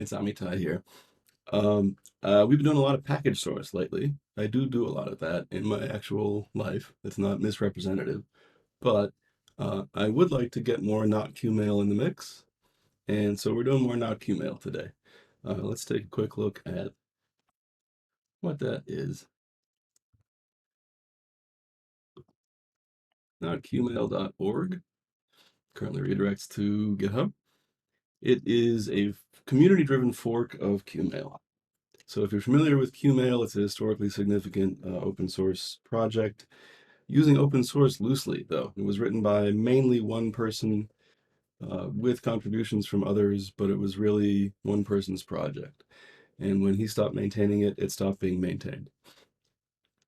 It's Amitai here. We've been doing a lot of package stores lately. I do a lot of that in my actual life. It's not misrepresentative, but I would like to get more notqmail in the mix, and so we're doing more notqmail today. Let's take a quick look at what that is. Notqmail.org currently redirects to GitHub. It is a community-driven fork of Qmail. So if you're familiar with Qmail, it's a historically significant open source project. Using open source loosely, though. It was written by mainly one person with contributions from others, but it was really one person's project. And when he stopped maintaining it, it stopped being maintained.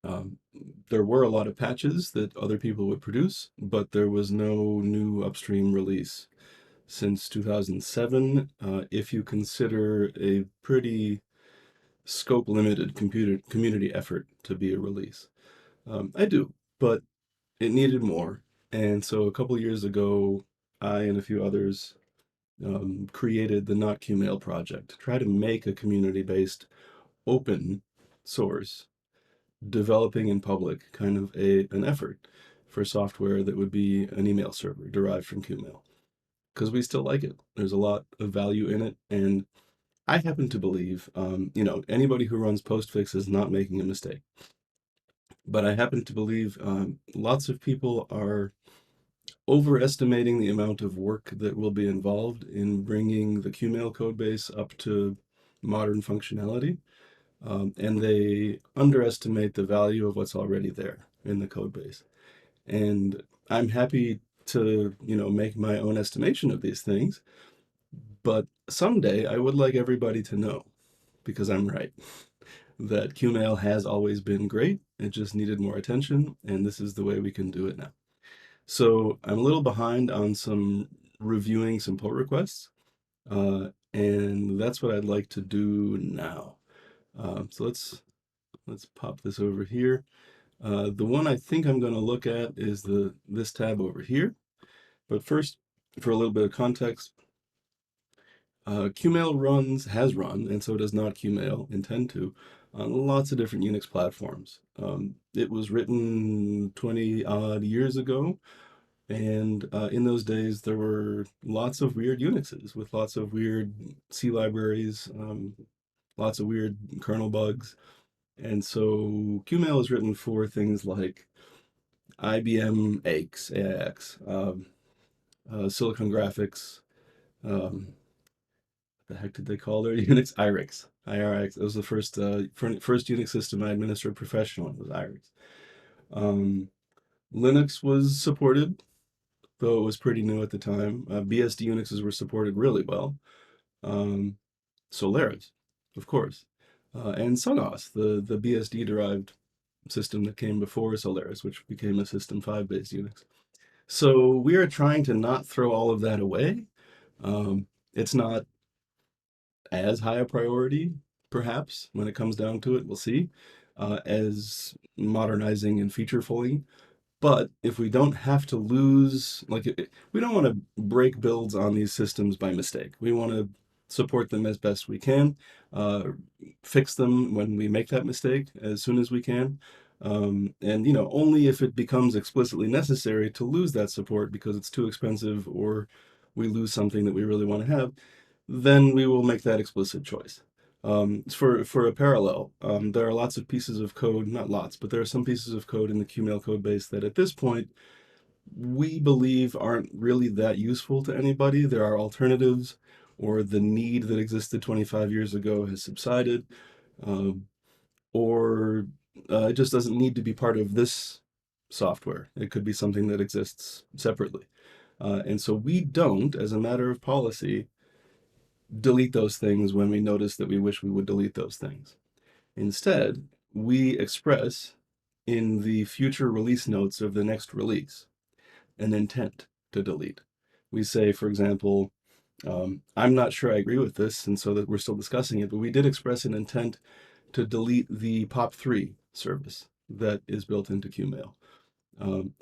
Um, there were a lot of patches that other people would produce, but there was no new upstream release since 2007, if you consider a pretty scope-limited community effort to be a release. I do, but it needed more. And so a couple years ago, I and a few others created the notqmail project to try to make a community-based open source, developing in public kind of an effort for software that would be an email server derived from Qmail. Because we still like it. There's a lot of value in it. And I happen to believe, anybody who runs postfix is not making a mistake. But I happen to believe lots of people are overestimating the amount of work that will be involved in bringing the Qmail code base up to modern functionality. And they underestimate the value of what's already there in the code base. And I'm happy to, make my own estimation of these things. But someday I would like everybody to know, because I'm right, that Qmail has always been great. It just needed more attention, and this is the way we can do it now. So I'm a little behind on reviewing some pull requests, and that's what I'd like to do now. So let's pop this over here. The one I think I'm going to look at is this tab over here. But first, for a little bit of context, Qmail has run, and so does notqmail intend to, on lots of different Unix platforms. It was written 20 odd years ago, and in those days there were lots of weird Unixes with lots of weird C libraries, lots of weird kernel bugs. And so Qmail is written for things like IBM AIX, Silicon Graphics, the heck did they call their Unix? IRIX. IRIX. It was the first Unix system I administered professionally, was IRIX. Linux was supported, though it was pretty new at the time. BSD Unixes were supported really well. Solaris, of course. And Sonos, the BSD-derived system that came before Solaris, which became a System 5 based Unix. So we are trying to not throw all of that away. It's not as high a priority, perhaps, when it comes down to it, we'll see, as modernizing and featurefully. But if we don't have to lose, we don't want to break builds on these systems by mistake. We want to support them as best we can, fix them when we make that mistake as soon as we can. And only if it becomes explicitly necessary to lose that support because it's too expensive or we lose something that we really want to have, then we will make that explicit choice. For a parallel, there are lots of pieces of code, not lots, but there are some pieces of code in the Qmail code base that at this point we believe aren't really that useful to anybody. There are alternatives, or the need that existed 25 years ago has subsided, or it just doesn't need to be part of this software. It could be something that exists separately. And so we don't, as a matter of policy, delete those things when we notice that we wish we would delete those things. Instead, we express in the future release notes of the next release an intent to delete. We say, for example, I'm not sure I agree with this, and so that we're still discussing it, but we did express an intent to delete the POP3 service that is built into Qmail.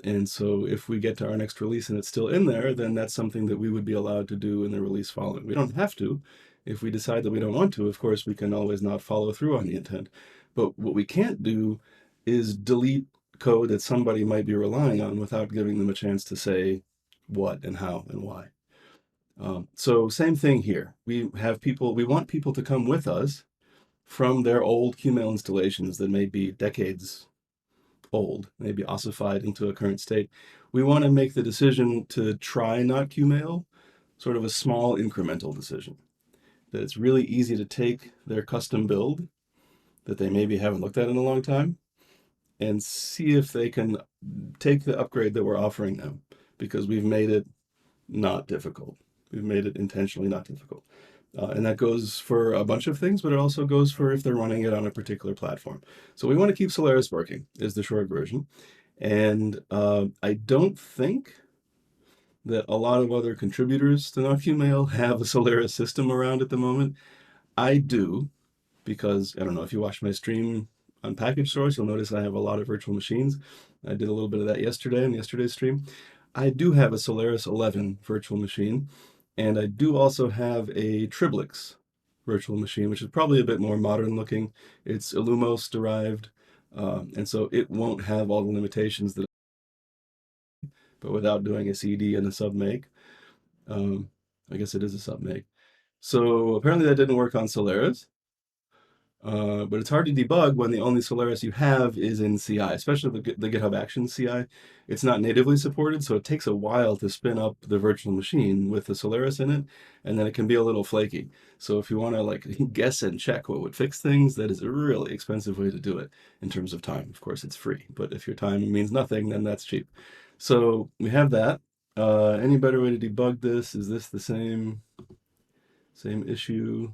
And so if we get to our next release and it's still in there, then that's something that we would be allowed to do in the release following. We don't have to. If we decide that we don't want to, of course, we can always not follow through on the intent. But what we can't do is delete code that somebody might be relying on without giving them a chance to say what and how and why. So same thing here. We want people to come with us from their old Qmail installations that may be decades old, maybe ossified into a current state. We want to make the decision to try notqmail sort of a small incremental decision. That it's really easy to take their custom build that they maybe haven't looked at in a long time and see if they can take the upgrade that we're offering them, because we've made it not difficult. We've made it intentionally not difficult. And that goes for a bunch of things, but it also goes for if they're running it on a particular platform. So we want to keep Solaris working, is the short version. And I don't think that a lot of other contributors to notqmail have a Solaris system around at the moment. I do, because I don't know if you watch my stream on package source, you'll notice I have a lot of virtual machines. I did a little bit of that yesterday in yesterday's stream. I do have a Solaris 11 virtual machine, and I do also have a Triblix virtual machine, which is probably a bit more modern looking. It's Illumos derived, and so it won't have all the limitations that, but without doing a CD and a submake. I guess it is a submake. So apparently that didn't work on Solaris. But it's hard to debug when the only Solaris you have is in CI, especially the GitHub Actions CI. It's not natively supported, so it takes a while to spin up the virtual machine with the Solaris in it, and then it can be a little flaky. So if you want to like guess and check what would fix things, that is a really expensive way to do it in terms of time. Of course, it's free, but if your time means nothing, then that's cheap. So we have that. Any better way to debug this? Is this the same issue?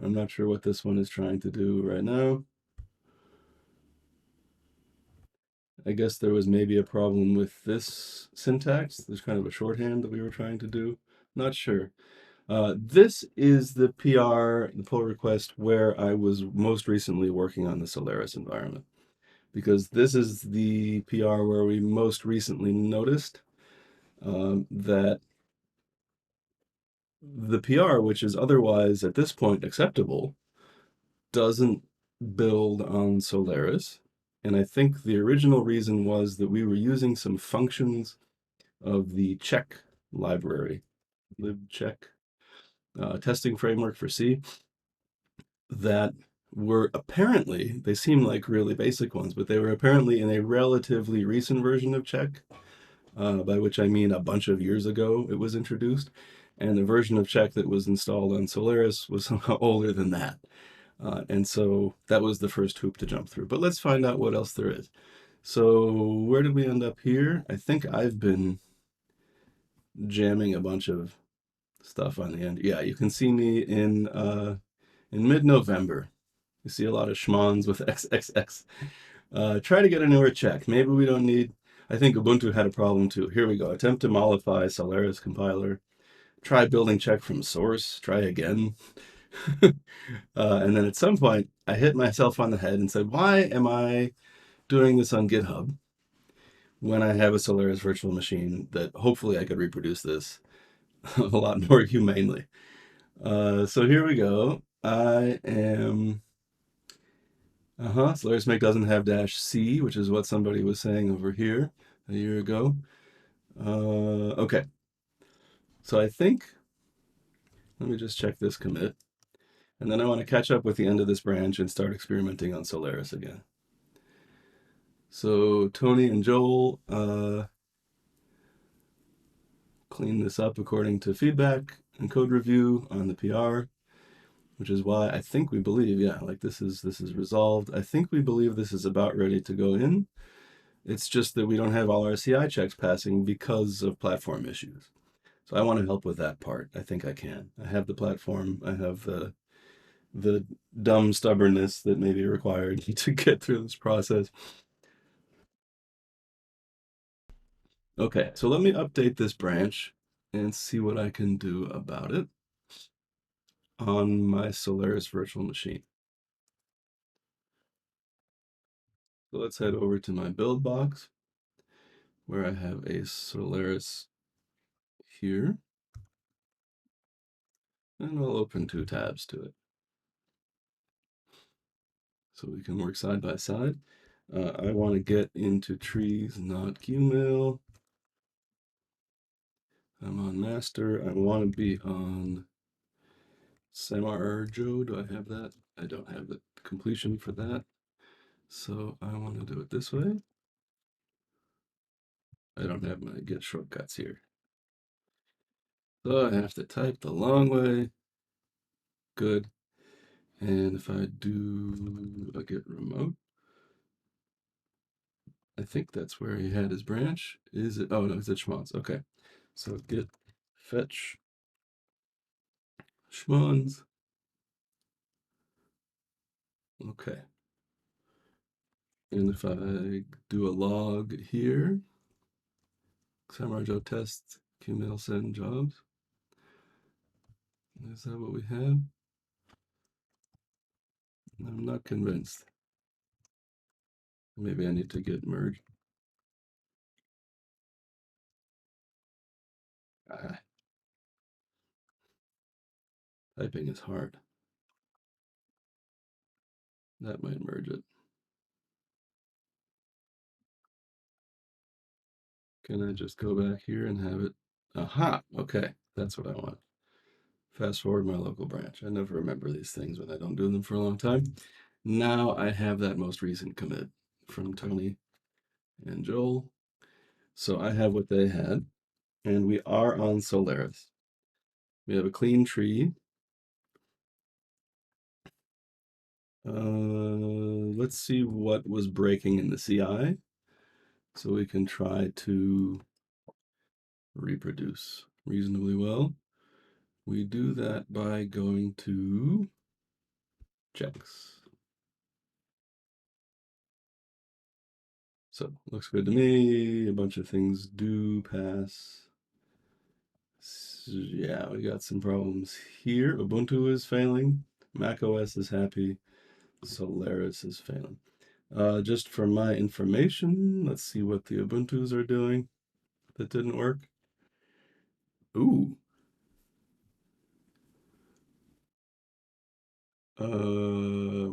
I'm not sure what this one is trying to do right now. I guess there was maybe a problem with this syntax. There's kind of a shorthand that we were trying to do. Not sure. This is the PR, the pull request, where I was most recently working on the Solaris environment, because this is the PR where we most recently noticed that the PR, which is otherwise at this point acceptable, doesn't build on Solaris. And I think the original reason was that we were using some functions of the check library, libcheck, testing framework for C, that were apparently, they seem like really basic ones, but they were apparently in a relatively recent version of check, by which I mean a bunch of years ago it was introduced. And the version of check that was installed on Solaris was somehow older than that. And so that was the first hoop to jump through. But let's find out what else there is. So where did we end up here? I think I've been jamming a bunch of stuff on the end. Yeah, you can see me in mid-November. You see a lot of schmons with XXX. Try to get a newer check. Maybe we don't need, I think Ubuntu had a problem too. Here we go. Attempt to mollify Solaris compiler. Try building check from source. Try again. And then at some point, I hit myself on the head and said, why am I doing this on GitHub when I have a Solaris virtual machine that hopefully I could reproduce this a lot more humanely? So here we go. I am, Solaris make doesn't have -C, which is what somebody was saying over here a year ago. Okay. So I think, let me just check this commit. And then I want to catch up with the end of this branch and start experimenting on Solaris again. So Tony and Joel clean this up according to feedback and code review on the PR, which is why I think we believe, yeah, like this is resolved. I think we believe this is about ready to go in. It's just that we don't have all our CI checks passing because of platform issues. So I want to help with that part. I think I can. I have the platform. I have the dumb stubbornness that may be required to get through this process. Okay, so let me update this branch and see what I can do about it on my Solaris virtual machine. So let's head over to my build box where I have a Solaris here. and I'll open 2 tabs to it so we can work side by side. I want to get into trees, not Qmail. I'm on master. I want to be on Samarjo. Do I have that? I don't have the completion for that. So I want to do it this way. I don't have my get shortcuts here. So I have to type the long way. Good. And if I do a get remote, I think that's where he had his branch. Is it? Oh, no, it's at Schmons. Okay. So get fetch Schmons. Okay. And if I do a log here, Samarjo test Qmail send jobs. Is that what we have? I'm not convinced. Maybe I need to get merged. Ah, typing is hard. That might merge it. Can I just go back here and have it? Aha, okay, that's what I want. Fast forward my local branch. I never remember these things when I don't do them for a long time. Now I have that most recent commit from Tony and Joel. So I have what they had, and we are on Solaris. We have a clean tree. Let's see what was breaking in the CI so we can try to reproduce reasonably well. We do that by going to checks. So looks good to me. A bunch of things do pass. Yeah, we got some problems here. Ubuntu is failing. macOS is happy. Solaris is failing. Just for my information, let's see what the Ubuntus are doing that didn't work. Ooh.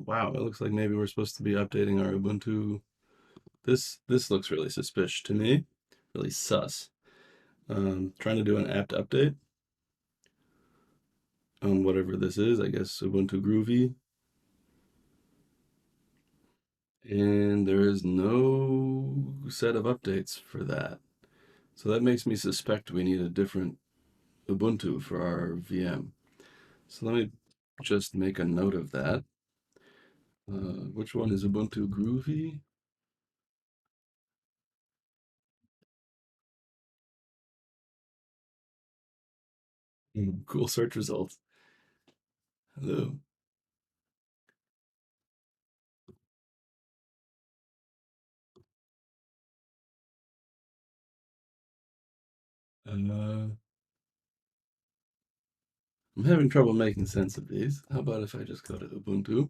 Wow, it looks like maybe we're supposed to be updating our Ubuntu. This looks really suspicious to me. Really sus. Trying to do an apt update on whatever this is, I guess Ubuntu Groovy. And there is no set of updates for that. So that makes me suspect we need a different Ubuntu for our VM. So let me just make a note of that. Which one is Ubuntu Groovy? Cool search results. Hello. I'm having trouble making sense of these. How about if I just go to Ubuntu?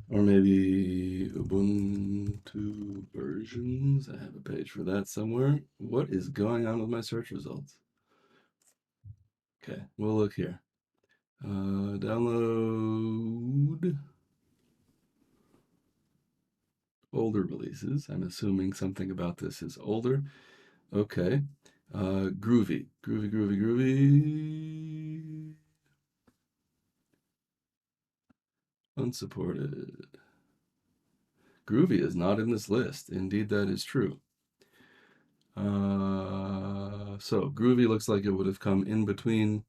Or maybe Ubuntu versions. I have a page for that somewhere. What is going on with my search results? Okay, we'll look here. Download older releases. I'm assuming something about this is older. Okay. Groovy. Groovy, groovy, groovy. Unsupported. Groovy is not in this list. Indeed, that is true. So Groovy looks like it would have come in between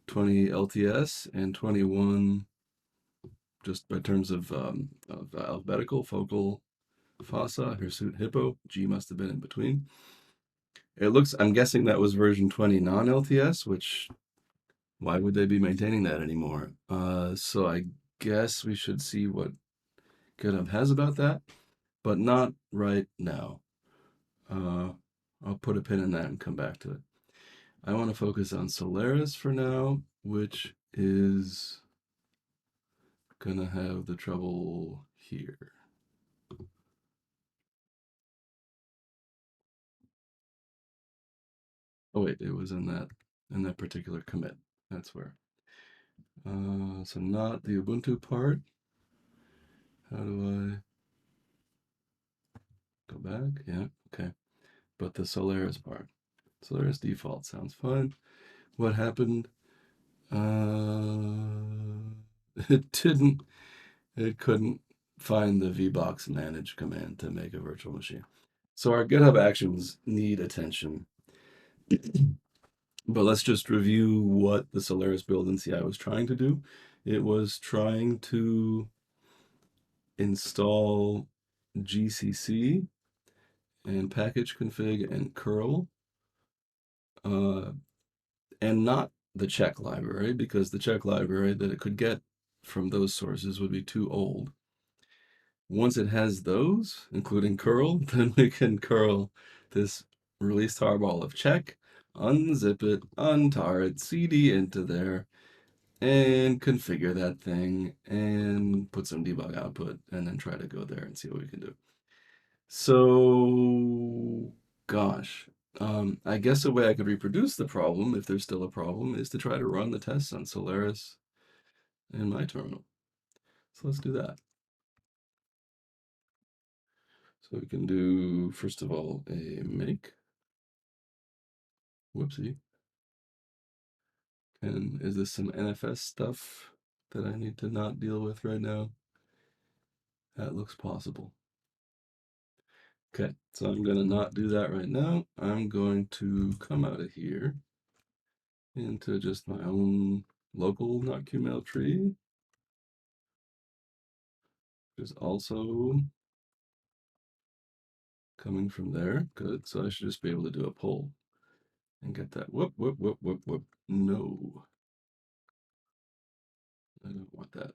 20 LTS and 21 just by terms of alphabetical, focal, fossa, hirsute, hippo. G must have been in between. It looks, I'm guessing that was version 20 non-LTS, which why would they be maintaining that anymore? So I guess we should see what GitHub has about that, but not right now. I'll put a pin in that and come back to it. I want to focus on Solaris for now, which is gonna have the trouble here. Oh wait, it was in that in that particular commit. That's where. So not the Ubuntu part. How do I go back? Yeah, okay. But the Solaris part. Solaris default sounds fine. What happened? It didn't, it couldn't find the vbox manage command to make a virtual machine. So our GitHub actions need attention. But let's just review what the Solaris build in CI was trying to do. It was trying to install GCC and package config and curl, uh, and not the check library, because the check library that it could get from those sources would be too old. Once it has those, including curl, then we can curl this release tarball of check, unzip it, untar it, cd into there, and configure that thing, and put some debug output, and then try to go there and see what we can do. So, gosh, I guess a way I could reproduce the problem, if there's still a problem, is to try to run the tests on Solaris in my terminal. So let's do that. So we can do, first of all, a make. Whoopsie. And is this some NFS stuff that I need to not deal with right now? That looks possible. Okay, so I'm going to not do that right now. I'm going to come out of here into just my own local notqmail tree, which is also coming from there. Good, so I should just be able to do a pull and get that. Whoop, whoop, whoop, whoop, whoop. No, I don't want that.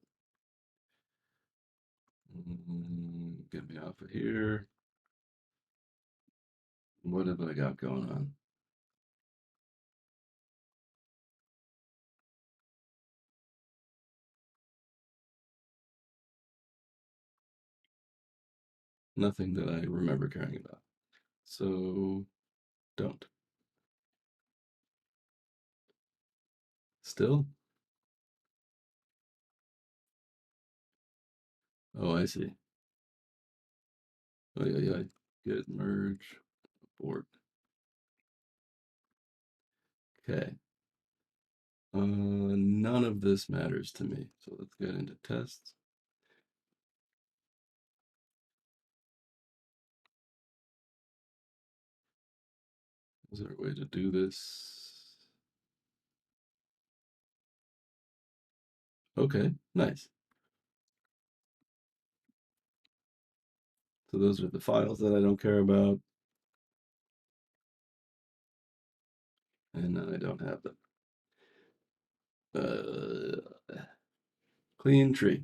Get me off of here. What have I got going on? Nothing that I remember caring about. So don't. Still? Oh, I see. Oh, yeah. Git merge abort. Okay. None of this matters to me. So let's get into tests. Is there a way to do this? Okay, nice. So those are the files that I don't care about. And I don't have them. Clean tree.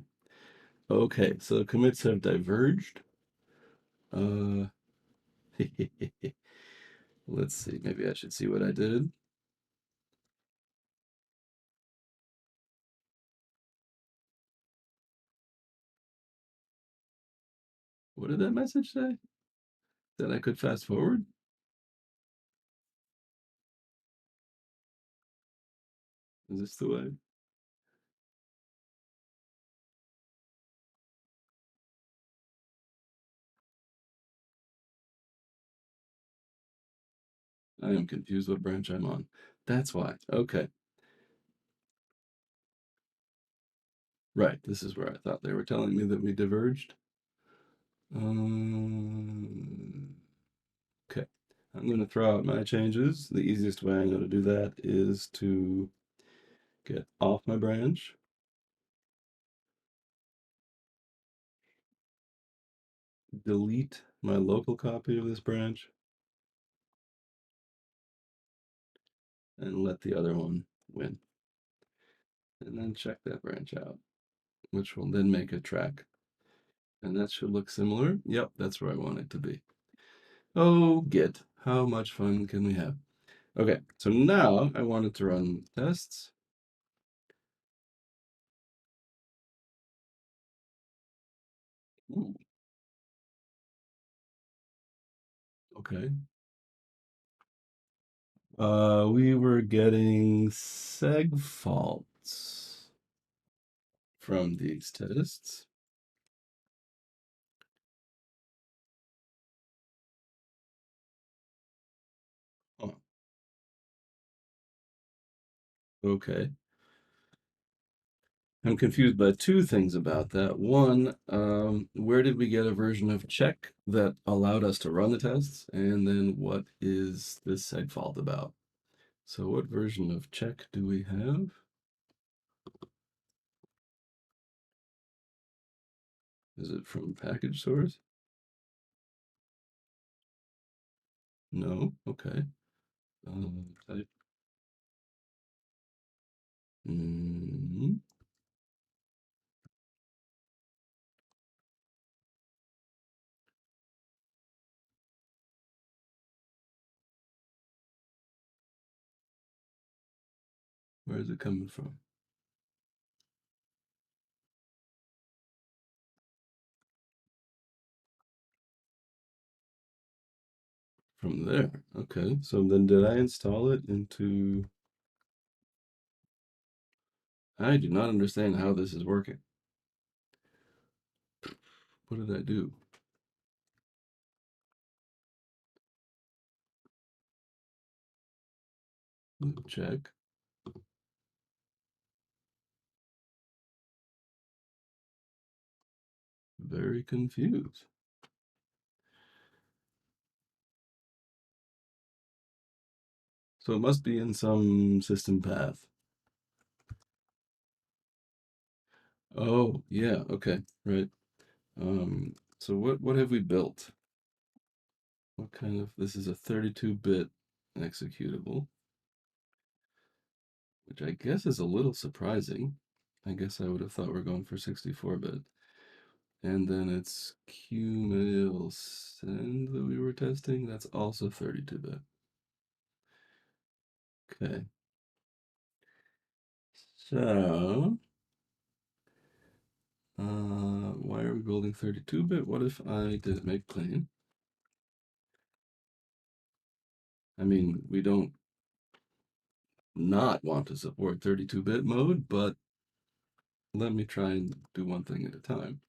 Okay, so commits have diverged. Uh, let's see, maybe I should see what I did. What did that message say? That I could fast forward? Is this the way? I am confused what branch I'm on. That's why. Okay. Right, this is where I thought they were telling me that we diverged. Okay, I'm going to throw out my changes. The easiest way I'm going to do that is to get off my branch, delete my local copy of this branch, and let the other one win. And then check that branch out, which will then make a track. And that should look similar. Yep, that's where I want it to be. Oh, Git, how much fun can we have? Okay, so now I wanted to run tests. Ooh, okay. We were getting seg faults from these tests. Oh, okay. I'm confused by two things about that. One, where did we get a version of check that allowed us to run the tests? And then what is this seg fault about? So what version of check do we have? Is it from package source? No, okay. Type. Mm, where is it coming from? From there. Okay, so then did I install it into... I do not understand how this is working. What did I do? Check. Very confused. So it must be in some system path. Oh, yeah, okay, right. So what have we built? What kind of, this is a 32-bit executable, which I guess is a little surprising. I guess I would have thought we are going for 64-bit. And then it's qmail send that we were testing. That's also 32-bit. Okay. So, why are we building 32-bit? What if I did make plain? I mean, we don't not want to support 32-bit mode, but let me try and do one thing at a time.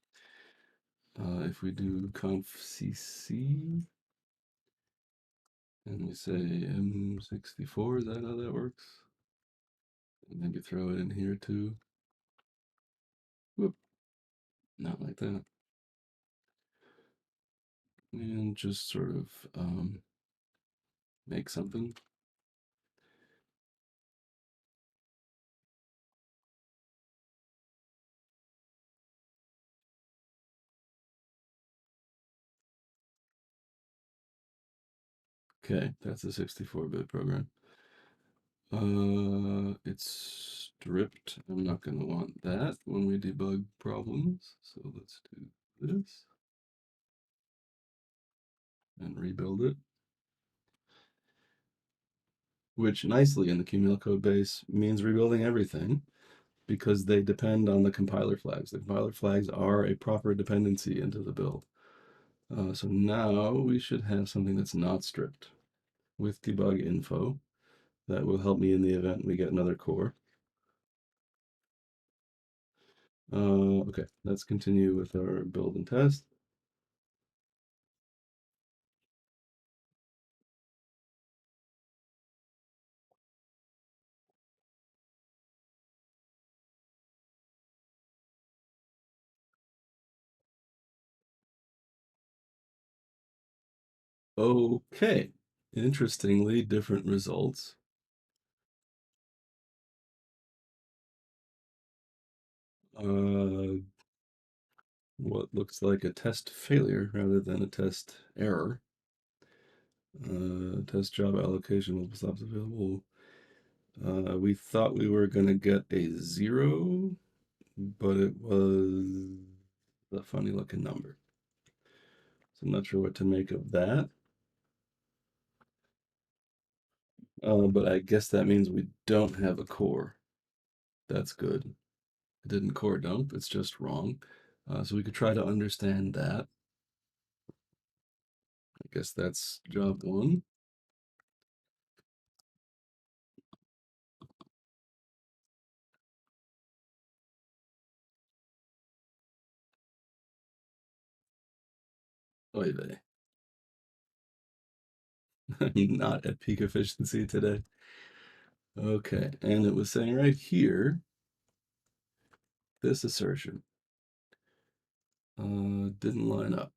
If we do conf cc and we say M64, is that how that works? And maybe throw it in here too. Whoop, not like that. And just sort of make something. Okay, that's a 64-bit program. It's stripped. I'm not going to want that when we debug problems. So let's do this and rebuild it. Which nicely in the QML code base means rebuilding everything because they depend on the compiler flags. The compiler flags are a proper dependency into the build. So now we should have something that's not stripped with debug info. That will help me in the event we get another core. Okay, let's continue with our build and test. Okay, interestingly, different results. What looks like a test failure rather than a test error. Test job allocation will stops available. We thought we were going to get a 0, but it was a funny looking number. So I'm not sure what to make of that. But I guess that means we don't have a core. That's good. It didn't core dump, it's just wrong. So we could try to understand that. I guess that's job one. Oy vey. I'm not at peak efficiency today. Okay, and it was saying right here, this assertion didn't line up.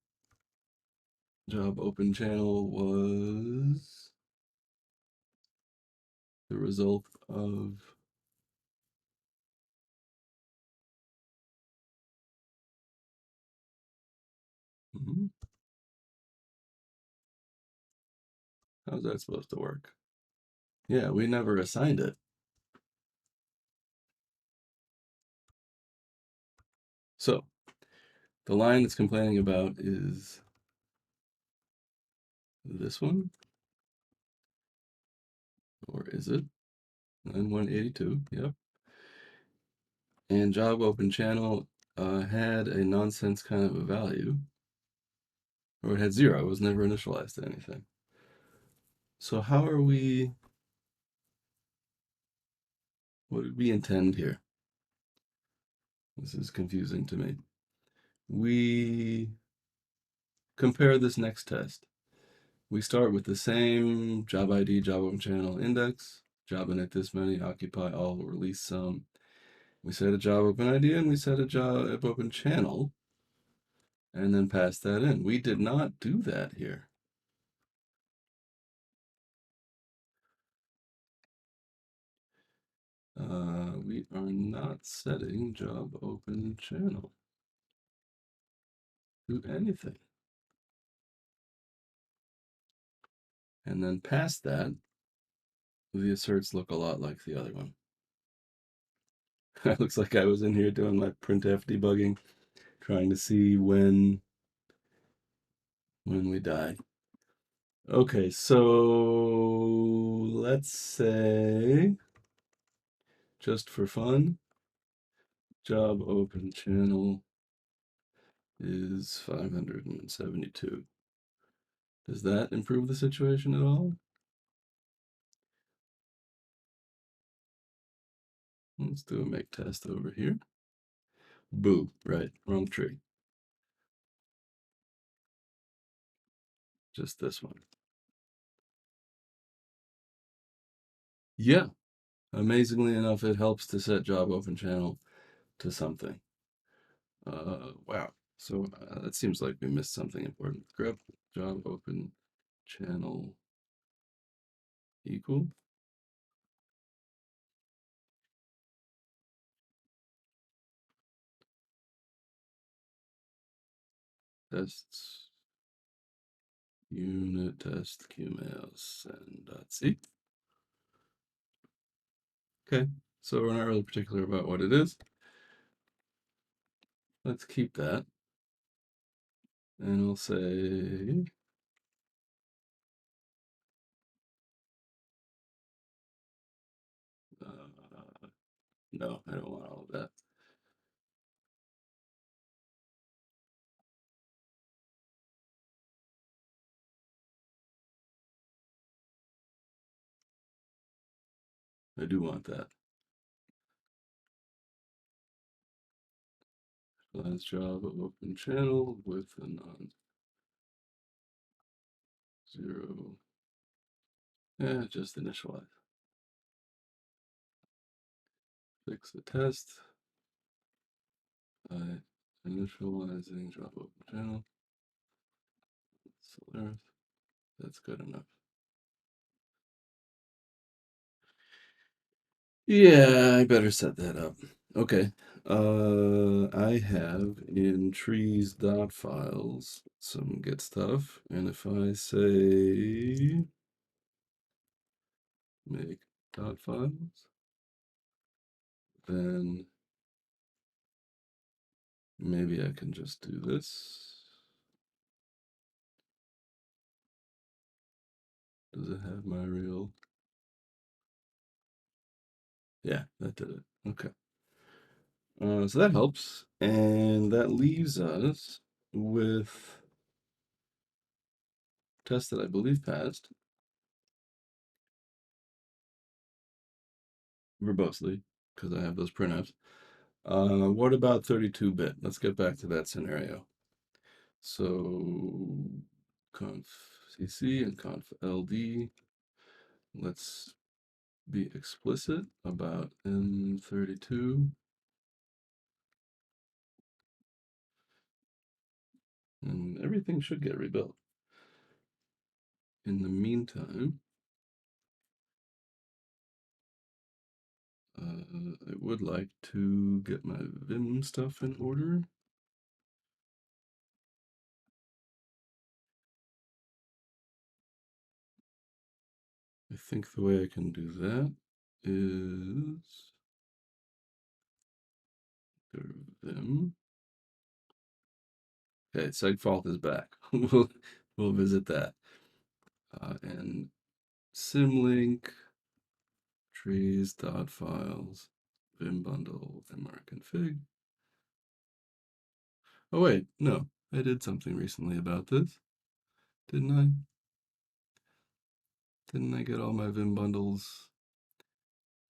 Job open channel was the result of how's that supposed to work? Yeah, we never assigned it. So the line it's complaining about is this one, or is it? 9182, yep. And job open channel had a nonsense kind of a value, or it had 0. It was never initialized to anything. So how are we, what did we intend here? This is confusing to me. We compare this next test. We start with the same job ID, job open channel index, job init this many, occupy all, release some. We set a job open ID and we set a job open channel and then pass that in. We did not do that here. We are not setting job open channel to anything. And then past that, the asserts look a lot like the other one. It looks like I was in here doing my printf debugging, trying to see when we die. Okay, so let's say, just for fun, job open channel is 572. Does that improve the situation at all? Let's do a make test over here. Boo, right, wrong tree. Just this one. Yeah, amazingly enough, it helps to set job open channel to something. Wow. So that seems like we missed something important. Grep job open channel equal. Tests unit test qmail send.c. Okay, so we're not really particular about what it is. Let's keep that. And we'll say no, I don't want all of that. I do want that. Last job of open channel with a non-zero. Yeah, just initialize. Fix the test by initializing job open channel. Solaris. That's good enough. Yeah, I better set that up. Okay. I have in trees.files some get stuff, and if I say make dot files, then maybe I can just do this. Does it have my real? Yeah, that did it. Okay. So that helps, and that leaves us with test that I believe passed verbosely because I have those printouts. What about 32-bit? Let's get back to that scenario. So conf cc and conf ld. Let's be explicit about M32. And everything should get rebuilt. In the meantime, I would like to get my Vim stuff in order. I think the way I can do that is Vim. Okay, segfault is back. we'll visit that. And symlink trees dot files vim bundle mrconfig. Oh wait, no, I did something recently about this, didn't I? Didn't I get all my vim bundles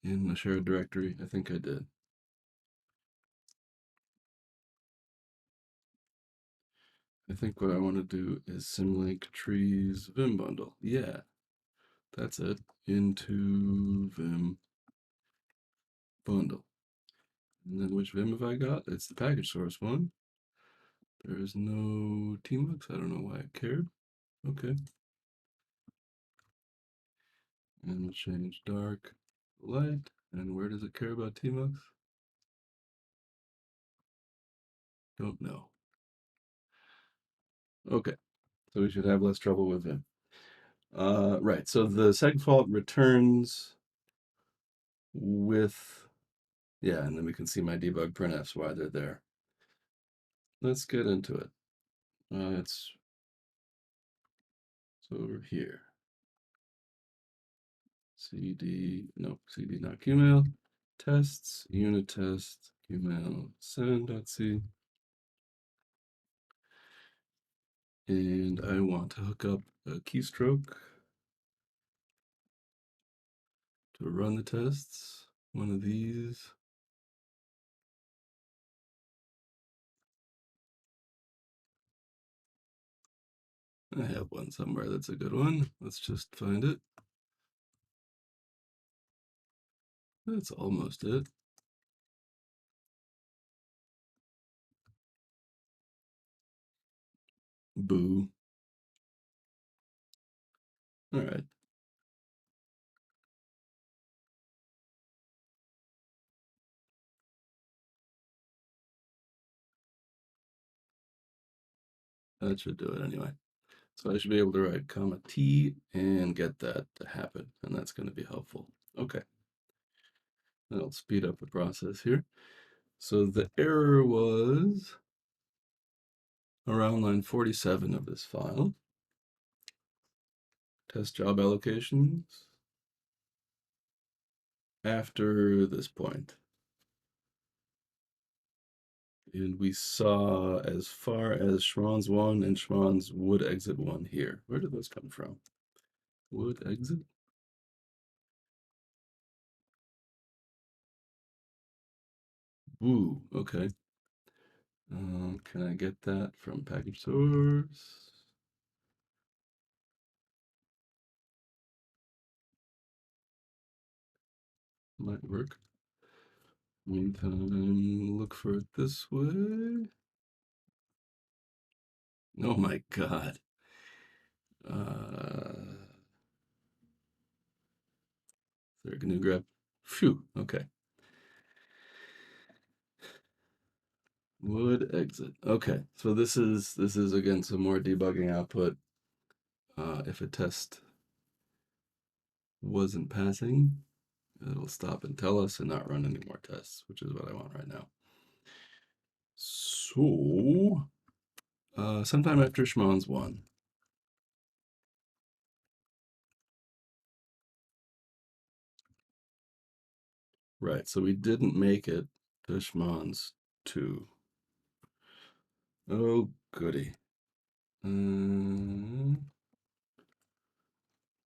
in a shared directory? I think I did. I think what I want to do is symlink trees vim bundle. Yeah, that's it. Into vim bundle. And then which vim have I got? It's the package source one. There is no tmux. I don't know why I cared. Okay. And we'll change dark light. And where does it care about tmux? Don't know. Okay. So we should have less trouble with vim. Right. So the segfault returns with, yeah, and then we can see my debug printfs why they're there. Let's get into it. It's over here. CD, no, CD not qmail. Tests, unit test, qmail send.c. And I want to hook up a keystroke to run the tests. One of these. I have one somewhere that's a good one. Let's just find it. That's almost it. Boo. All right. That should do it anyway. So I should be able to write comma T and get that to happen, and that's going to be helpful. Okay. That'll speed up the process here. So the error was around line 47 of this file. Test job allocations after this point. And we saw as far as Schwann's 1 and Schwann's would exit 1 here. Where did those come from? Would exit? Ooh, okay. Can I get that from package source? Might work. Meantime, look for it this way. Oh my God. Is there a GNU grep? Phew, okay. Would exit. Okay, so this is again some more debugging output. If a test wasn't passing, it'll stop and tell us and not run any more tests, which is what I want right now. So, sometime after Schmann's 1. Right, so we didn't make it to Schmann's 2. Oh, goody.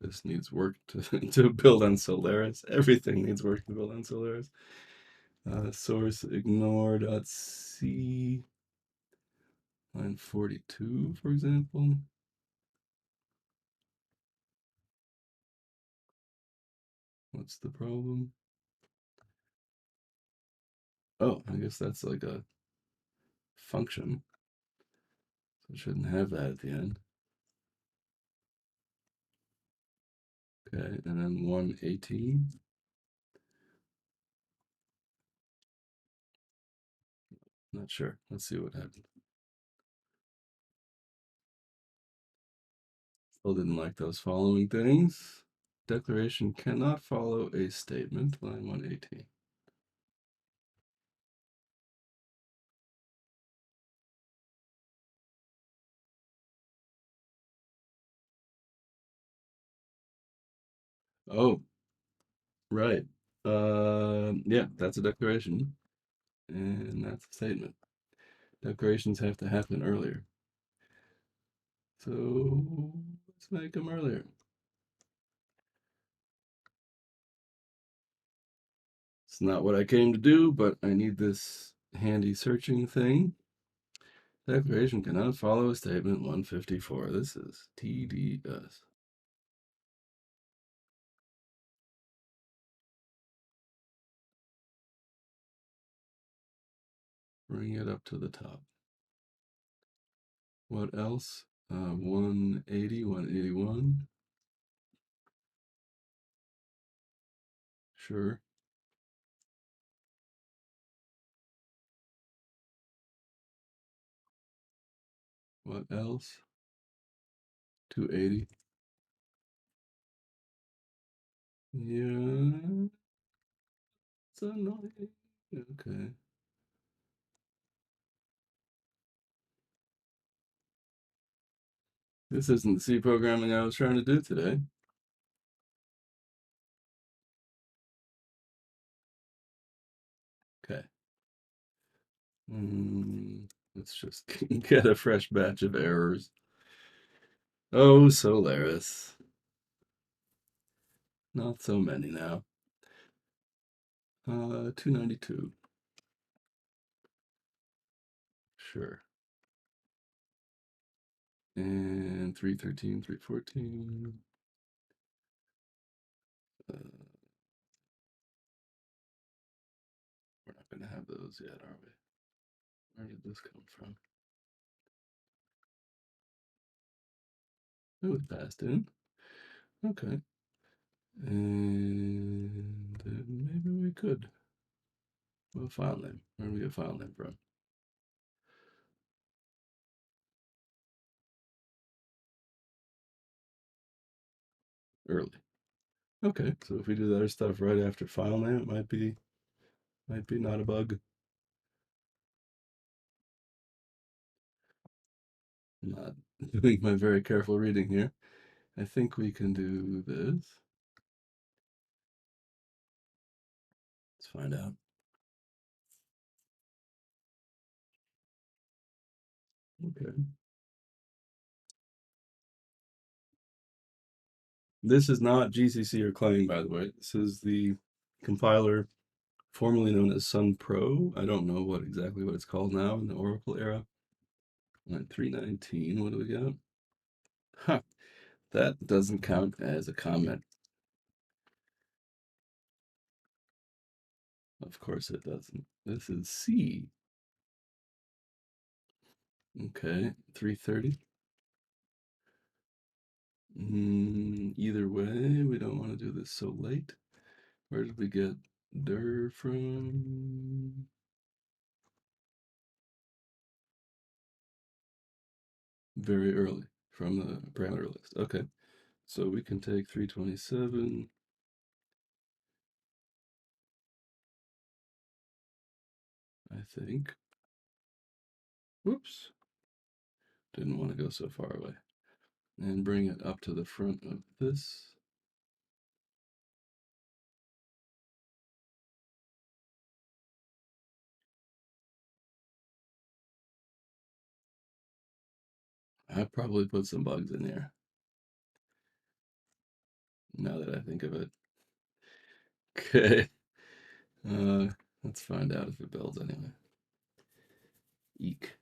This needs work to, to build on Solaris. Everything needs work to build on Solaris. Source ignore.c. Line 42, for example. What's the problem? Oh, I guess that's like a function. So it shouldn't have that at the end. Okay, and then 118. Not sure. Let's see what happened. Still didn't like those following things. Declaration cannot follow a statement, line 118. Oh, right. Yeah, that's a declaration, and that's a statement. Declarations have to happen earlier. So let's make them earlier. It's not what I came to do, but I need this handy searching thing. Declaration cannot follow a statement 154. This is TDS. Bring it up to the top. What else? 180, 181. Sure. What else? 280. Yeah, it's annoying. Okay. This isn't the C programming I was trying to do today. Okay. Let's just get a fresh batch of errors. Oh, Solaris. Not so many now. 292. Sure. And 313, 314. We're not going to have those yet, are we? Where did this come from? It was passed in. Okay. And then maybe we could. Well, file name. Where do we get file name from? Early. Okay, so if we do that stuff right after file name, it might be not a bug. I'm not doing my very careful reading here. I think we can do this. Let's find out. Okay. This is not GCC or Clang, by the way. This is the compiler formerly known as Sun Pro. I don't know exactly what it's called now in the Oracle era. Line 319, what do we got? Huh, that doesn't count as a comment. Of course it doesn't. This is C. Okay, 330. Either way, we don't want to do this so late. Where did we get dir from? Very early from the parameter list. Okay, so we can take 327. I think. Whoops. Didn't want to go so far away. And bring it up to the front of this. I probably put some bugs in here. Now that I think of it. Okay. Let's find out if it builds anyway. Eek.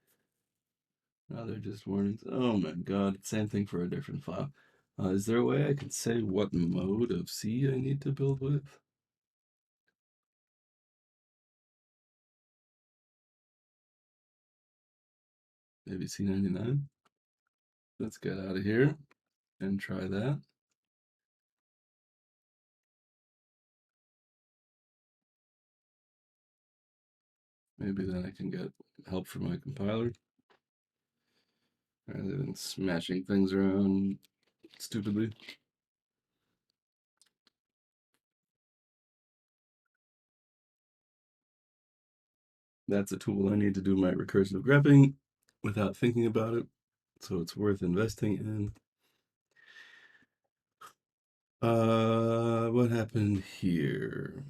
Oh, they're just warnings. Oh my God, same thing for a different file. Is there a way I can say what mode of C I need to build with? Maybe C99? Let's get out of here and try that. Maybe then I can get help from my compiler rather than smashing things around stupidly. That's a tool I need to do my recursive grepping without thinking about it, so it's worth investing in. What happened here?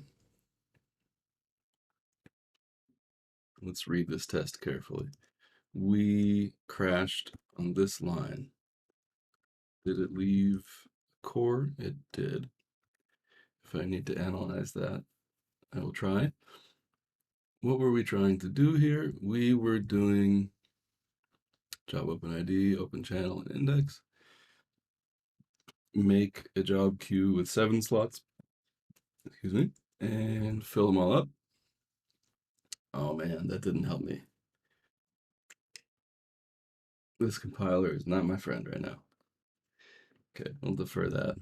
Let's read this test carefully. We crashed on this line. Did it leave core? It did. If I need to analyze that, I will try. What were we trying to do here? We were doing job open ID, open channel, and index. Make a job queue with 7 slots, excuse me, and fill them all up. Oh man, that didn't help me. This compiler is not my friend right now. Okay, I'll defer that.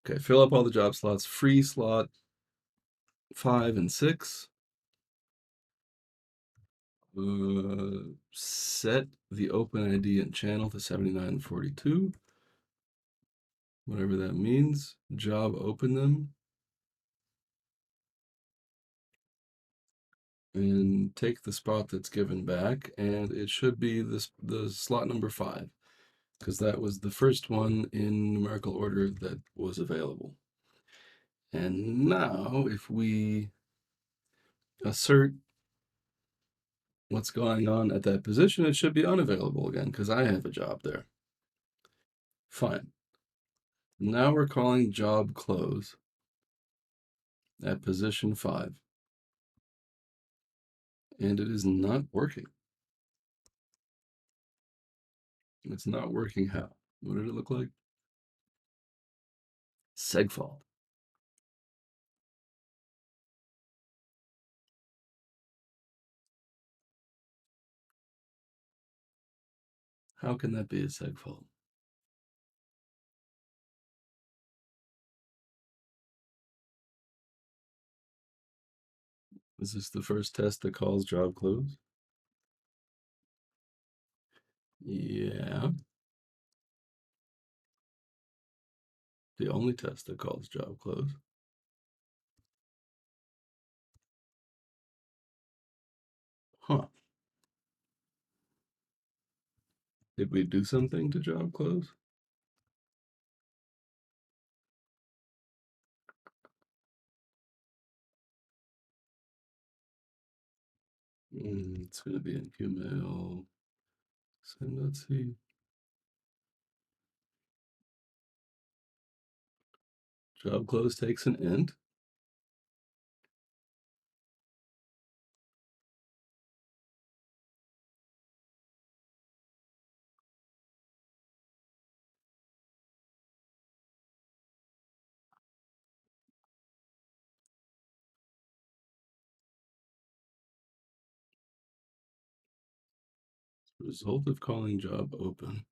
Okay, fill up all the job slots. Free slot 5 and 6. Set the open ID and channel to 79 and 42. Whatever that means. Job open them. And take the spot that's given back, and it should be the slot number 5, because that was the first one in numerical order that was available. And now, if we assert what's going on at that position, it should be unavailable again, because I have a job there. Fine. Now we're calling job close at position 5. And it is not working. It's not working how? What did it look like? Segfault. How can that be a segfault? Is this the first test that calls job close? Yeah. The only test that calls job close. Huh. Did we do something to job close? It's going to be in qmail. Send.c. Job close takes an int. Result of calling job open.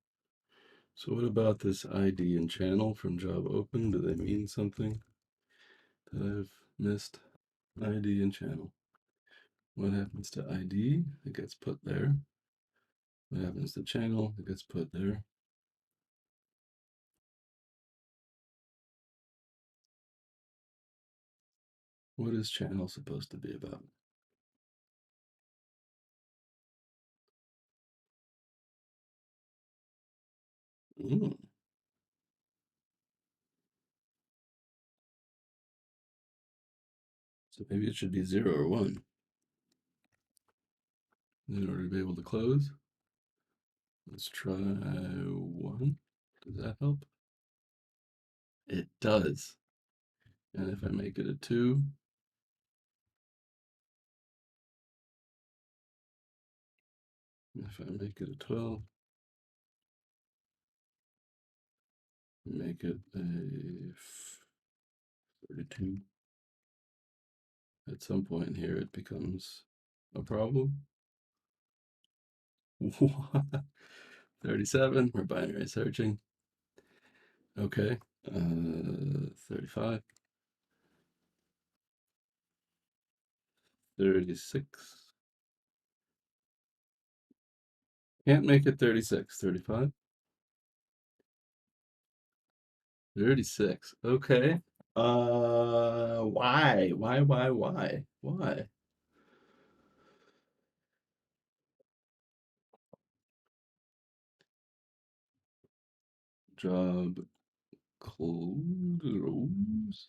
So what about this ID and channel from job open? Do they mean something that I've missed? ID and channel. What happens to ID? It gets put there. What happens to channel? It gets put there. What is channel supposed to be about? Mm. So maybe it should be 0 or 1 in order to be able to close. Let's try 1. Does that help? It does. And if I make it a 2, if I make it a 12, make it a 32, at some point here it becomes a problem. 37, we're binary searching. Okay, 35, 36. Can't make it 36, 35, 36. Okay. Why? Why? Job close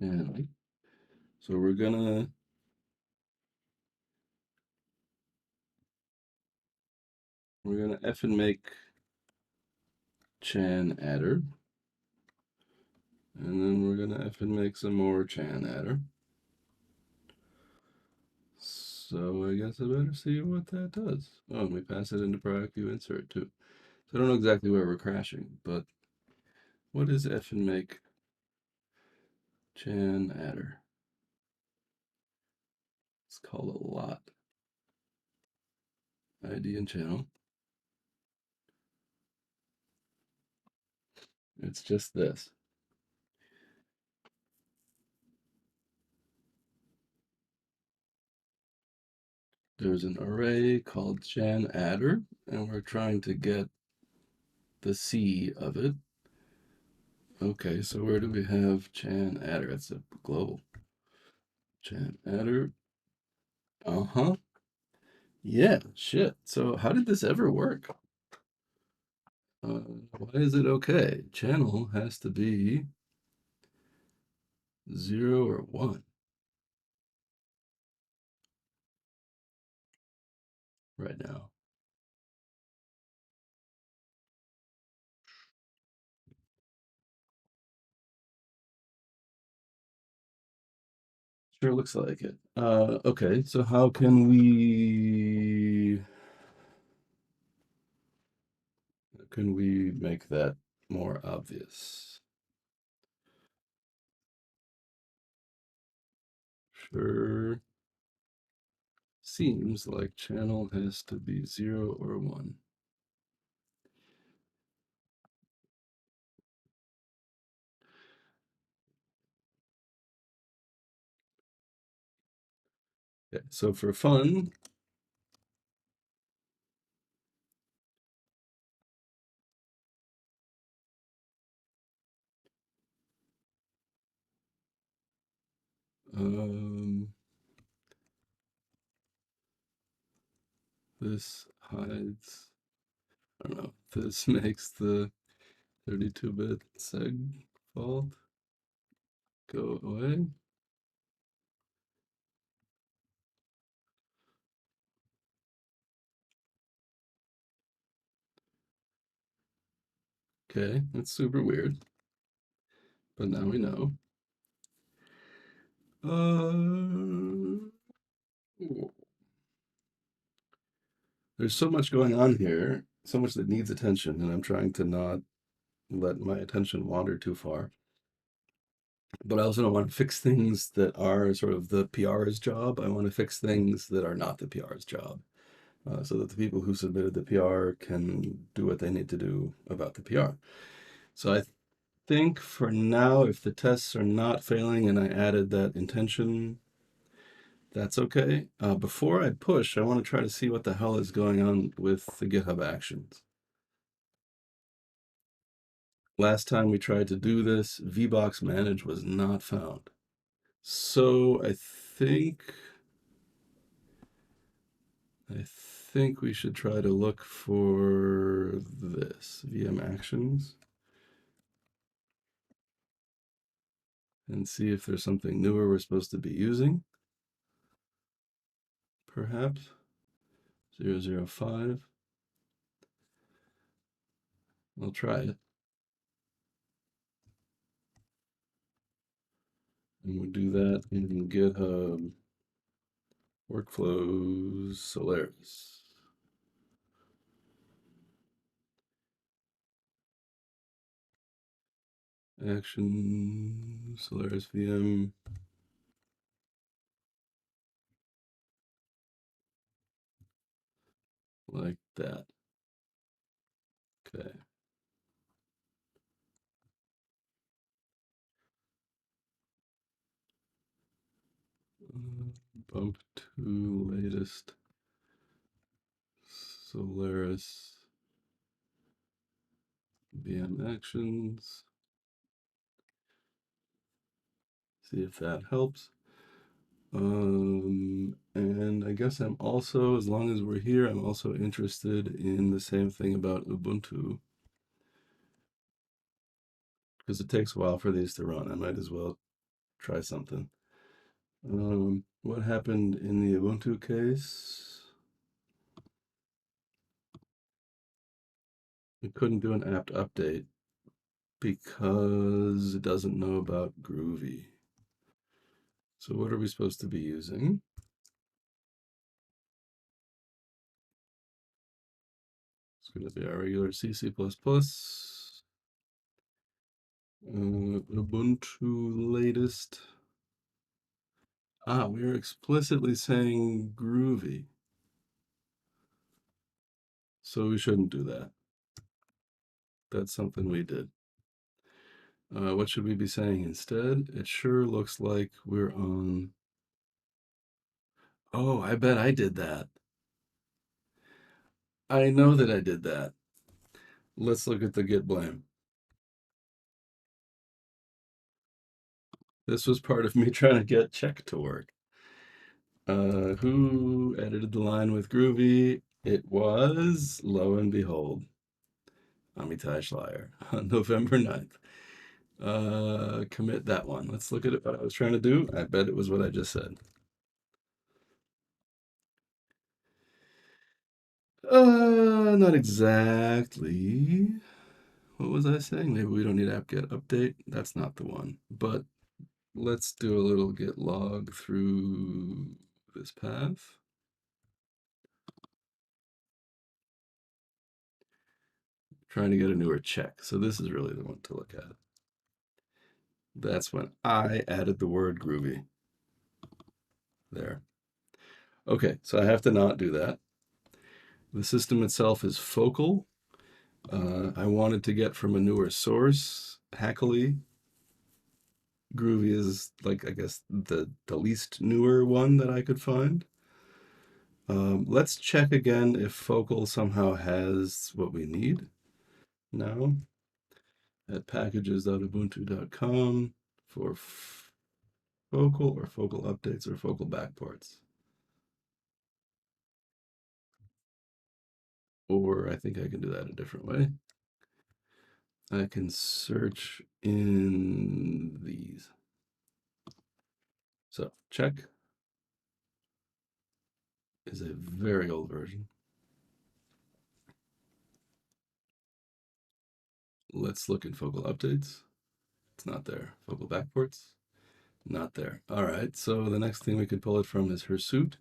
channel. So we're gonna F and make chan adder, and then we're gonna F and make some more chan adder. So I guess I better see what that does. Oh, and we pass it into product view insert too. So I don't know exactly where we're crashing, but what is F and make chan adder? It's called a lot. ID and channel. It's just this. There's an array called chan adder, and we're trying to get the C of it. Okay, so where do we have chan adder? It's a global. Chan adder. Uh-huh. Yeah, shit. So how did this ever work? Why is it okay? Channel has to be 0 or 1 right now. Sure looks like it. Okay, so how can we make that more obvious? Sure seems like channel has to be 0 or 1. Yeah, so for fun, this hides, I don't know, this makes the 32-bit seg fault go away. Okay, that's super weird, but now we know. There's so much going on here, so much that needs attention, and I'm trying to not let my attention wander too far. But I also don't want to fix things that are sort of the PR's job. I want to fix things that are not the PR's job, so that the people who submitted the PR can do what they need to do about the PR. So I think for now, if the tests are not failing and I added that intention, that's okay. Before I push, I want to try to see what the hell is going on with the GitHub Actions. Last time we tried to do this, VBox manage was not found. So I think we should try to look for this VM Actions and see if there's something newer we're supposed to be using. Perhaps 005. I'll try it. And we'll do that in GitHub Workflows Solaris. Action Solaris VM. Like that. Okay. Bump to latest Solaris VM actions. See if that helps. And I guess I'm also, as long as we're here, I'm also interested in the same thing about Ubuntu, because it takes a while for these to run. I might as well try something. What happened in the Ubuntu case? We couldn't do an apt update because it doesn't know about Groovy. So what are we supposed to be using? It's going to be our regular C++. Ubuntu latest. We are explicitly saying Groovy. So we shouldn't do that. That's something we did. What should we be saying instead? It sure looks like we're on... Oh, I bet I did that. I know that I did that. Let's look at the git blame. This was part of me trying to get check to work. Who edited the line with Groovy? It was, lo and behold, Amitai Schleier on November 9th. Commit that one. Let's look at it, what I was trying to do. I bet it was what I just said. Not exactly. What was I saying? Maybe we don't need apt-get update. That's not the one. But let's do a little git log through this path. Trying to get a newer check. So this is really the one to look at. That's when I added the word Groovy. There. Okay, so I have to not do that. The system itself is focal. I wanted to get from a newer source, Hackily. Groovy is, like, I guess, the least newer one that I could find. Let's check again if focal somehow has what we need now at packages.ubuntu.com for focal or focal updates or focal backports. Or I think I can do that a different way. I can search in these. So check is a very old version. Let's look in focal updates. It's not there. Focal backports, not there. All right, so the next thing we could pull it from is Hirsute,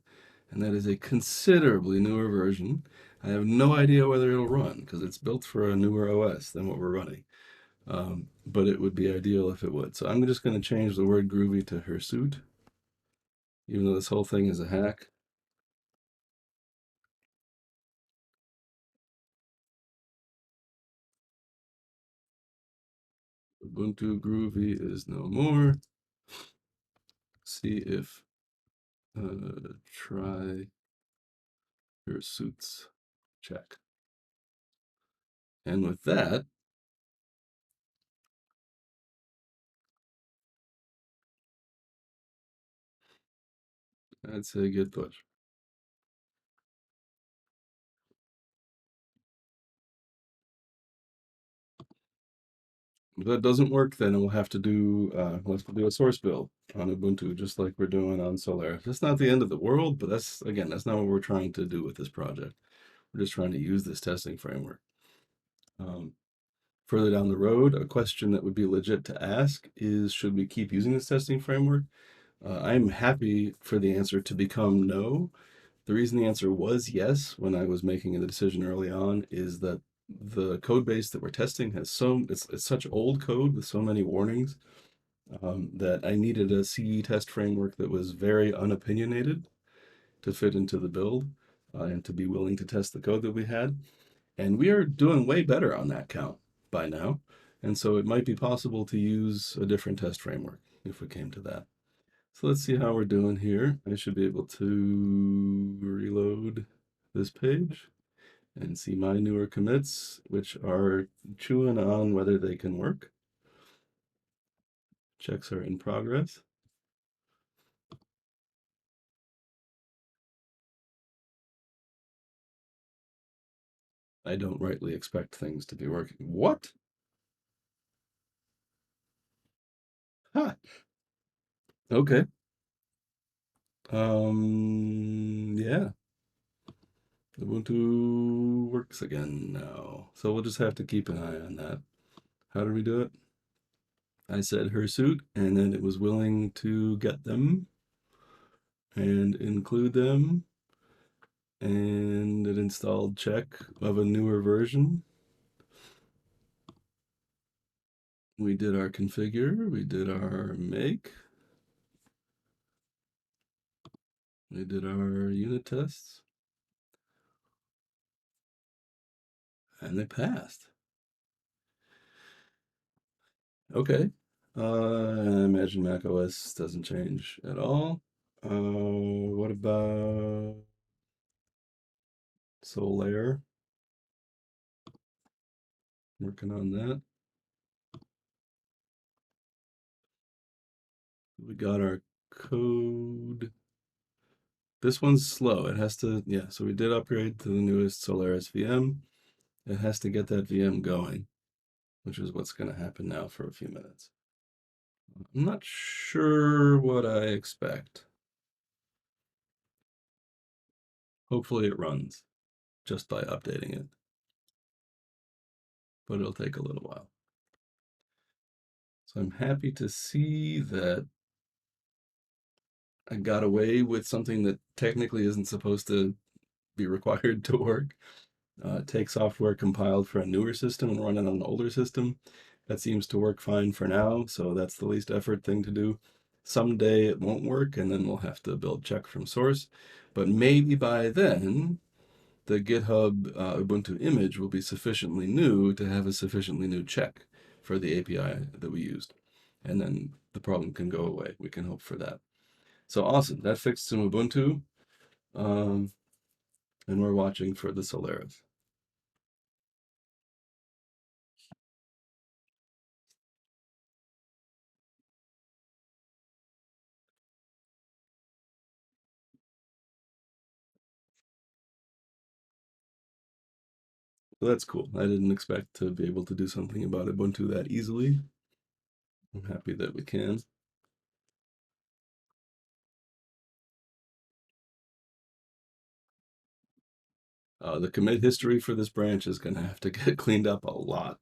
and that is a considerably newer version. I have no idea whether it'll run because it's built for a newer OS than what we're running. But it would be ideal if it would. So I'm just going to change the word Groovy to Hirsute, even though this whole thing is a hack. Ubuntu Groovy is no more. See if try Hirsute's check. And with that, I'd say git push. If that doesn't work, then we'll have to do a source build on Ubuntu, just like we're doing on Solaris. It's not the end of the world, but that's not what we're trying to do with this project. We're just trying to use this testing framework. Further down the road, a question that would be legit to ask is, should we keep using this testing framework? I'm happy for the answer to become no. The reason the answer was yes when I was making the decision early on is that the code base that we're testing has it's such old code with so many warnings, that I needed a CE test framework that was very unopinionated to fit into the build, and to be willing to test the code that we had. And we are doing way better on that count by now. And so it might be possible to use a different test framework if we came to that. So let's see how we're doing here. I should be able to reload this page and see my newer commits, which are chewing on whether they can work. Checks are in progress. I don't rightly expect things to be working. What? Huh. Okay. Yeah. Ubuntu works again now. So we'll just have to keep an eye on that. How do we do it? I said Hirsute, and then it was willing to get them and include them, and it installed check of a newer version. We did our configure, we did our make, we did our unit tests, and they passed. Okay. I imagine Mac OS doesn't change at all. What about Solaris? Working on that. We got our code. This one's slow. It has to, yeah, so we did upgrade to the newest Solaris VM. It has to get that VM going, which is what's going to happen now for a few minutes. I'm not sure what I expect. Hopefully it runs just by updating it, but it'll take a little while. So I'm happy to see that I got away with something that technically isn't supposed to be required to work. Take software compiled for a newer system and run it on an older system. That seems to work fine for now, so that's the least effort thing to do. Someday it won't work, and then we'll have to build check from source. But maybe by then, the GitHub Ubuntu image will be sufficiently new to have a sufficiently new check for the API that we used. And then the problem can go away. We can hope for that. So awesome. That fixed some Ubuntu. Um, and we're watching for the Solaris. So that's cool. I didn't expect to be able to do something about Ubuntu that easily. I'm happy that we can. The commit history for this branch is going to have to get cleaned up a lot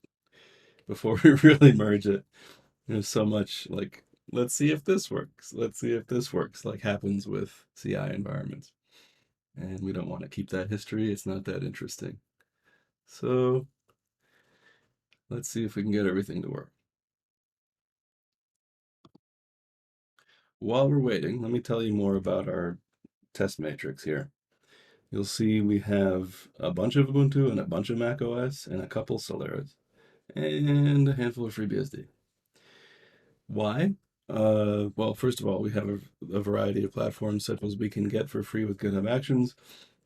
before we really merge it. There's so much like, let's see if this works. Let's see if this works, like happens with CI environments. And we don't want to keep that history. It's not that interesting. So let's see if we can get everything to work. While we're waiting, let me tell you more about our test matrix here. You'll see we have a bunch of Ubuntu and a bunch of Mac OS and a couple Solaris and a handful of FreeBSD. Why? Well, first of all, we have a variety of platforms such as we can get for free with GitHub Actions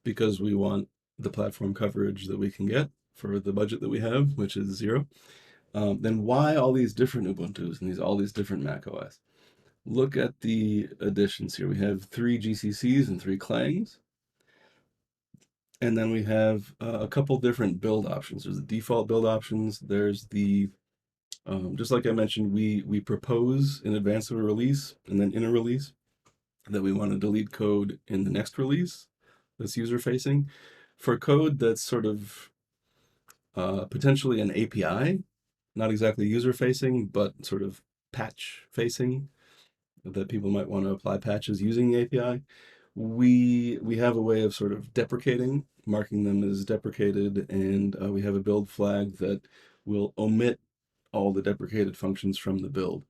because we want the platform coverage that we can get for the budget that we have, which is 0. Then why all these different Ubuntus and all these different Mac OS? Look at the additions here. We have 3 GCCs and 3 Clangs. And then we have a couple different build options. There's the default build options. There's the, just like I mentioned, we propose in advance of a release and then in a release that we want to delete code in the next release that's user facing. For code that's sort of potentially an API, not exactly user facing, but sort of patch facing, that people might want to apply patches using the API. We have a way of sort of deprecating, marking them as deprecated, and we have a build flag that will omit all the deprecated functions from the build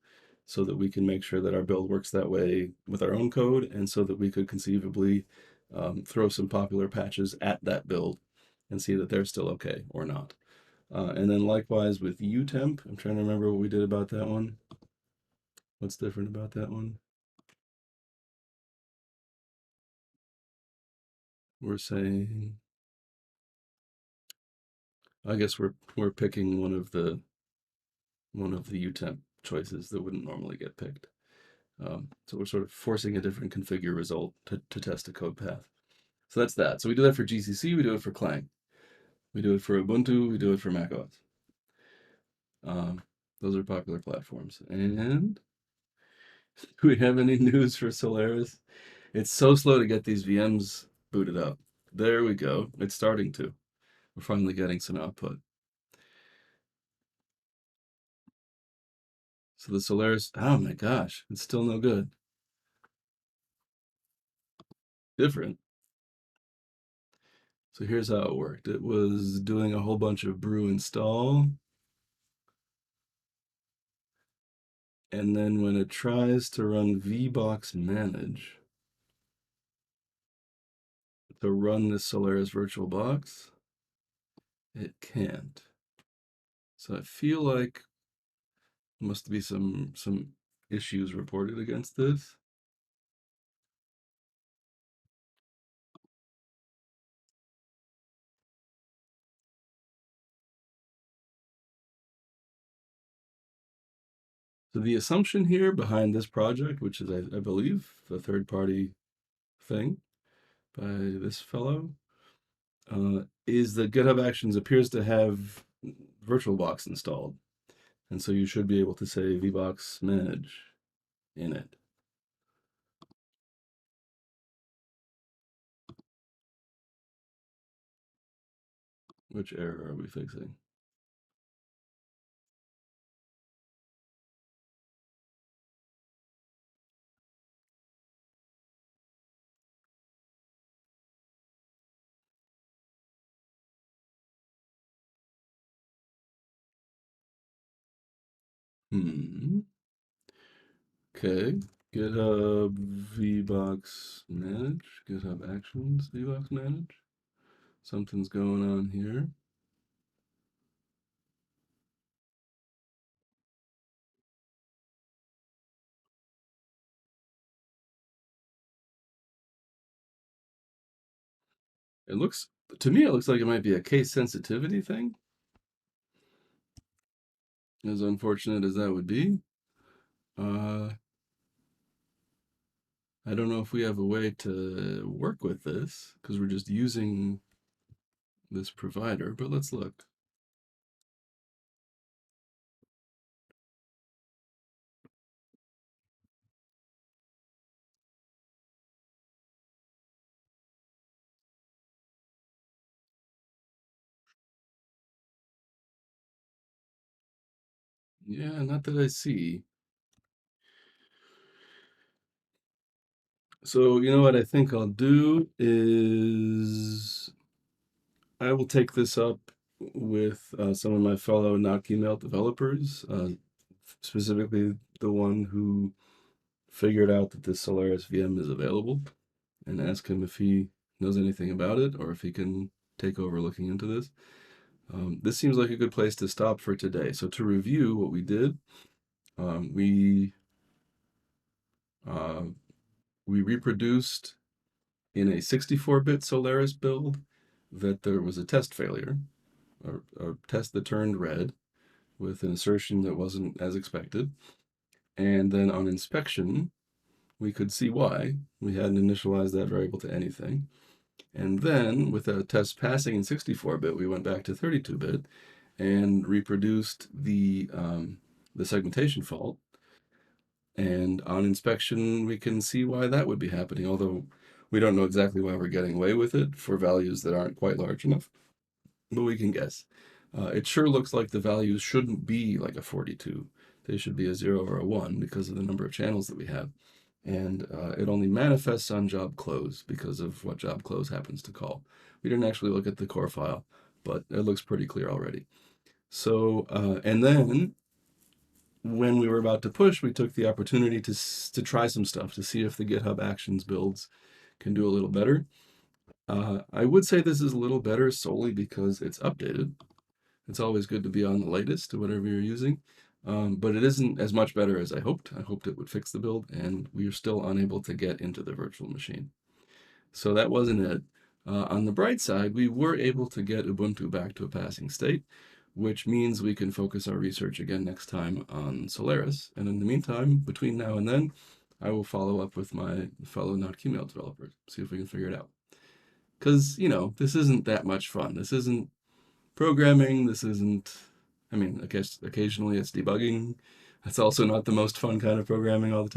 so that we can make sure that our build works that way with our own code, and so that we could conceivably throw some popular patches at that build and see that they're still okay or not. And then likewise with utemp, I'm trying to remember what we did about that one. What's different about that one? We're saying, I guess we're picking one of the utemp choices that wouldn't normally get picked. So we're sort of forcing a different configure result to test a code path. So that's that. So we do that for GCC, we do it for Clang. We do it for Ubuntu, we do it for macOS. Um, those are popular platforms. And do we have any news for Solaris? It's so slow to get these VMs booted up. There we go. It's starting to. We're finally getting some output. So the Solaris, oh my gosh, it's still no good. Different. So here's how it worked. It was doing a whole bunch of brew install, and then when it tries to run vbox manage to run this Solaris virtual box, it can't. So I feel like must be some issues reported against this. So the assumption here behind this project, which is I believe a third-party thing by this fellow, is that GitHub Actions appears to have VirtualBox installed, and so you should be able to say vbox manage in it. Which error are we fixing? Hmm. Okay. GitHub vbox manage. GitHub Actions vbox manage. Something's going on here. It looks, to me, it looks like it might be a case sensitivity thing, as unfortunate as that would be. Uh, I don't know if we have a way to work with this because we're just using this provider, but let's look. Yeah, not that I see. So, you know what I think I'll do is I will take this up with some of my fellow notqmail developers, specifically the one who figured out that this Solaris VM is available, and ask him if he knows anything about it or if he can take over looking into this. This seems like a good place to stop for today. So to review what we did, um, we uh, we reproduced in a 64-bit Solaris build that there was a test failure, a test that turned red with an assertion that wasn't as expected. And then on inspection, we could see why. We hadn't initialized that variable to anything. And then with a test passing in 64-bit, we went back to 32-bit and reproduced the segmentation fault. And on inspection, we can see why that would be happening, although we don't know exactly why we're getting away with it for values that aren't quite large enough, but we can guess. It sure looks like the values shouldn't be like a 42. They should be a 0 or a 1 because of the number of channels that we have. And it only manifests on job close because of what job close happens to call. We didn't actually look at the core file, but it looks pretty clear already. So, and then when we were about to push, we took the opportunity to try some stuff to see if the GitHub Actions builds can do a little better. I would say this is a little better solely because it's updated. It's always good to be on the latest to whatever you're using, but it isn't as much better as I hoped. I hoped it would fix the build, and we are still unable to get into the virtual machine. So that wasn't it. On the bright side, we were able to get Ubuntu back to a passing state, which means we can focus our research again next time on Solaris. And in the meantime, between now and then, I will follow up with my fellow notqmail developers, see if we can figure it out. Because, this isn't that much fun. This isn't programming. This isn't, I mean, I guess occasionally it's debugging. That's also not the most fun kind of programming all the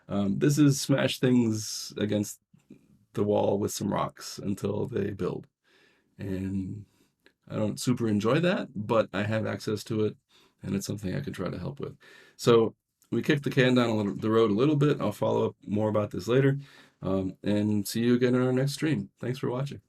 time. This is smash things against the wall with some rocks until they build. And I don't super enjoy that, but I have access to it, and it's something I can try to help with. So we kicked the can down the road a little bit. I'll follow up more about this later, and see you again in our next stream. Thanks for watching.